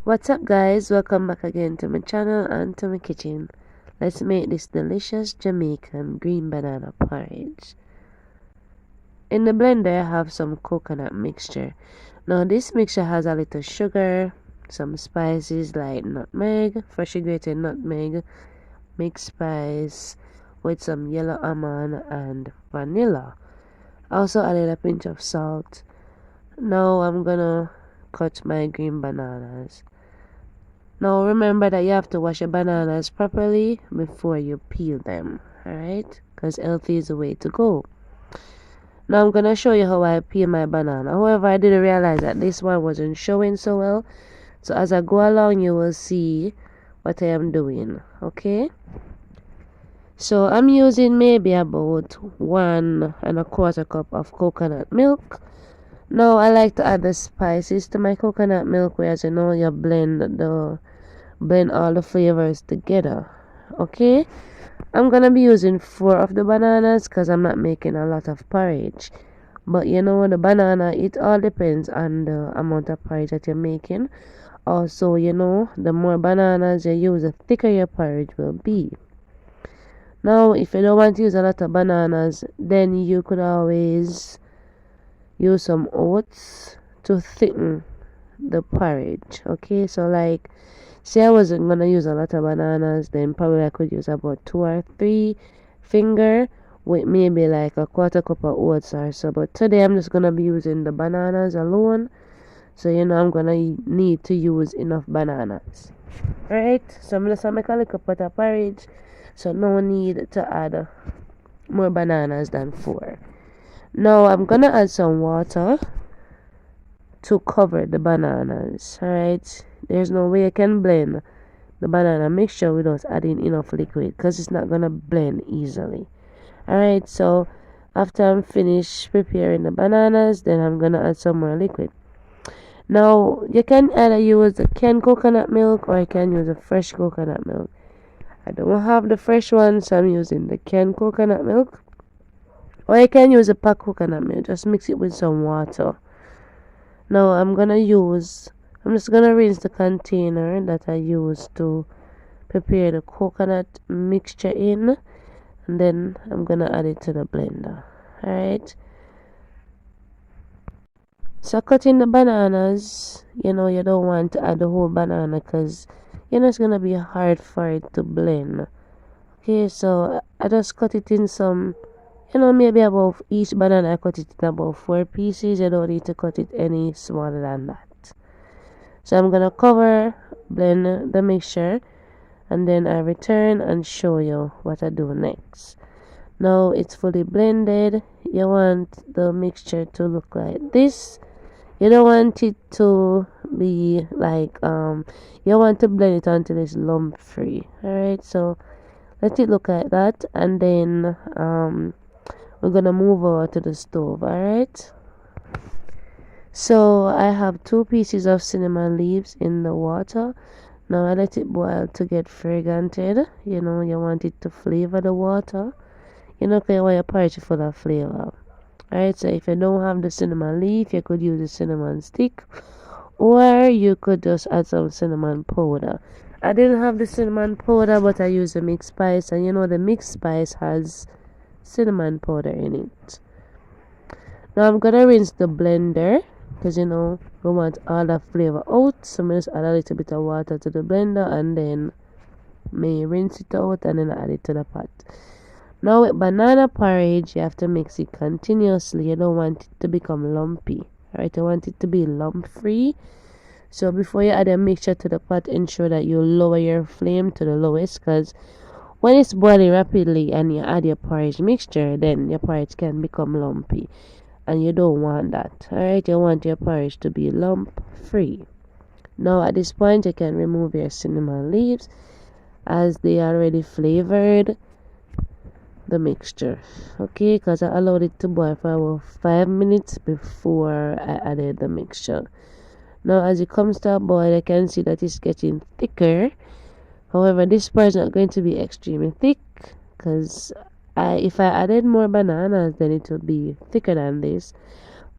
What's up guys, welcome back again to my channel and to my kitchen. Let's make this delicious Jamaican green banana porridge. In the blender I have some coconut mixture. Now this mixture has a little sugar, some spices like nutmeg, freshly grated nutmeg, mixed spice with some yellow almond and vanilla. I also added a pinch of salt. Now I'm gonna cut my green bananas. Now remember that you have to wash your bananas properly before you peel them, alright? Because healthy is the way to go. Now I'm going to show you how I peel my banana. However, I didn't realize that this one wasn't showing so well. So as I go along, you will see what I am doing, okay? So I'm using maybe about 1¼ cup of coconut milk. Now I like to add the spices to my coconut milk, whereas you know you blend all the flavors together. Okay, I'm gonna be using 4 of the bananas because I'm not making a lot of porridge. But you know, the banana, it all depends on the amount of porridge that you're making. Also, you know, the more bananas you use, the thicker your porridge will be. Now if you don't want to use a lot of bananas, then you could always use some oats to thicken the porridge. Okay, so like, say I wasn't gonna use a lot of bananas, then probably I could use about 2 or 3 finger with maybe like a 1/4 cup of oats or so. But today I'm just gonna be using the bananas alone, so you know I'm gonna need to use enough bananas. Alright, so I'm just gonna make a little pot of porridge, so no need to add more bananas than 4. Now I'm gonna add some water to cover the bananas. Alright, there's no way I can blend the banana mixture without adding enough liquid because it's not gonna blend easily. Alright, so after I'm finished preparing the bananas, then I'm gonna add some more liquid. Now you can either use the canned coconut milk or you can use the fresh coconut milk. I don't have the fresh one, so I'm using the canned coconut milk. Or you can use a packed coconut milk, just mix it with some water. Now I'm just gonna rinse the container that I used to prepare the coconut mixture in, and then I'm gonna add it to the blender. Alright, so cutting the bananas, you know, you don't want to add the whole banana because you know it's gonna be hard for it to blend. Okay, so I just cut it in some, you know, maybe about each banana I cut it in about 4 pieces. You don't need to cut it any smaller than that. So I'm gonna blend the mixture, and then I return and show you what I do next. Now it's fully blended. You want the mixture to look like this. You don't want it to be like you want to blend it until it's lump free. Alright, so let it look like that, and then we're gonna move over to the stove. Alright, so I have 2 pieces of cinnamon leaves in the water. Now I let it boil to get fragranted. You know, you want it to flavor the water. You know, because you want your porridge full of flavor. Alright, so if you don't have the cinnamon leaf, you could use the cinnamon stick, or you could just add some cinnamon powder. I didn't have the cinnamon powder, but I used the mixed spice, and you know the mixed spice has cinnamon powder in it. Now I'm gonna rinse the blender because you know we want all the flavor out, so I'm just add a little bit of water to the blender and then rinse it out and then add it to the pot. Now with banana porridge, you have to mix it continuously. You don't want it to become lumpy. Alright, you want it to be lump free. So before you add a mixture to the pot, ensure that you lower your flame to the lowest, because when it's boiling rapidly and you add your porridge mixture, then your porridge can become lumpy, and you don't want that. Alright, you want your porridge to be lump free. Now at this point, you can remove your cinnamon leaves as they are already flavored the mixture. Okay, because I allowed it to boil for about 5 minutes before I added the mixture. Now as it comes to a boil, I can see that it's getting thicker. However, this part is not going to be extremely thick because if I added more bananas, then it would be thicker than this.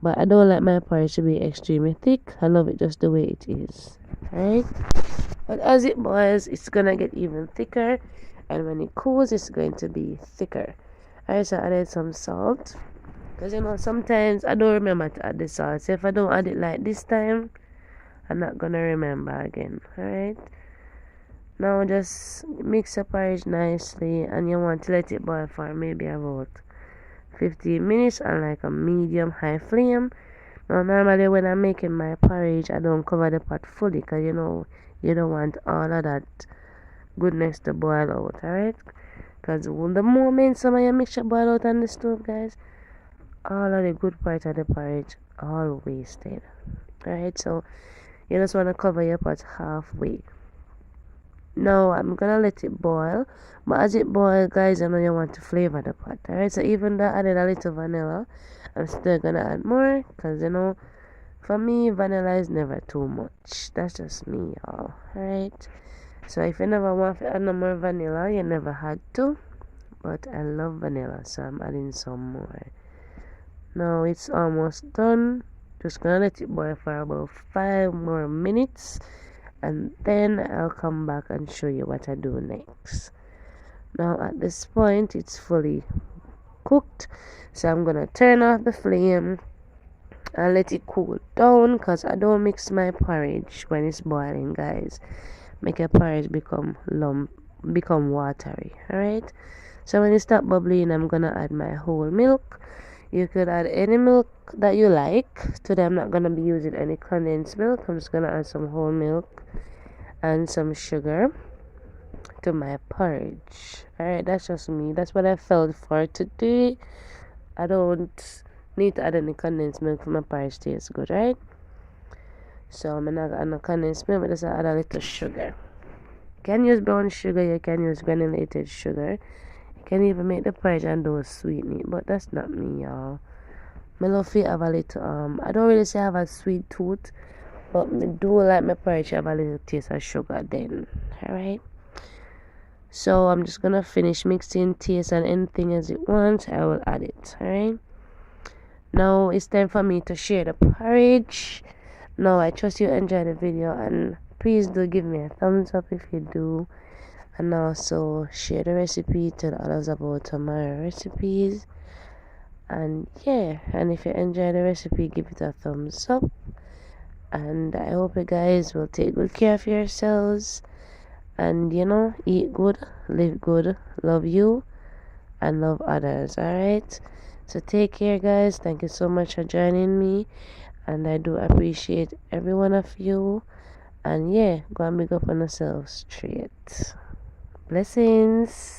but I don't like my porridge to be extremely thick. I love it just the way it is. Alright? But as it boils, it's gonna get even thicker, and when it cools, it's going to be thicker. Alright, so I added some salt, because sometimes I don't remember to add the salt. So if I don't add it like this time, I'm not gonna remember again. Alright, now just mix your porridge nicely, and you want to let it boil for maybe about 15 minutes on like a medium high flame. Now normally when I'm making my porridge, I don't cover the pot fully, because you don't want all of that goodness to boil out. Alright, because the moment some of your mixture boil out on the stove, guys, all of the good part of the porridge all wasted. Alright, so you just want to cover your pot halfway. Now I'm gonna let it boil, but as it boils, guys, you want to flavor the pot. Alright, so even though I added a little vanilla, I'm still gonna add more, because for me vanilla is never too much. That's just me, y'all. Alright, so if you never want to add no more vanilla, you never had to, but I love vanilla, so I'm adding some more. Now it's almost done. Just gonna let it boil for about 5 more minutes, and then I'll come back and show you what I do next. Now at this point it's fully cooked, so I'm gonna turn off the flame and let it cool down, because I don't mix my porridge when it's boiling, guys. Make your porridge become watery. Alright, so when it stop bubbling, I'm gonna add my whole milk. You could add any milk that you like. Today I'm not gonna be using any condensed milk. I'm just gonna add some whole milk and some sugar to my porridge. Alright, that's just me. That's what I felt for today. I don't need to add any condensed milk for my porridge to taste good, right? So I'm not gonna add no condensed milk, but just add a little sugar. You can use brown sugar, you can use granulated sugar. You can even make the porridge and do sweeten it, but that's not me, y'all. I love to have a little I don't really say I have a sweet tooth, but I do like my porridge have a little taste of sugar then. Alright, so I'm just gonna finish mixing, taste, and anything as it wants, I will add it. Alright, now it's time for me to share the porridge. Now I trust you enjoy the video, and please do give me a thumbs up if you do, and also share the recipe, tell others about tomorrow recipes. And yeah, and if you enjoy the recipe, give it a thumbs up, and I hope you guys will take good care of yourselves, and eat good, live good, love you, and love others. Alright, so take care, guys. Thank you so much for joining me, and I do appreciate every one of you. And yeah, go and big up on yourselves straight. Blessings.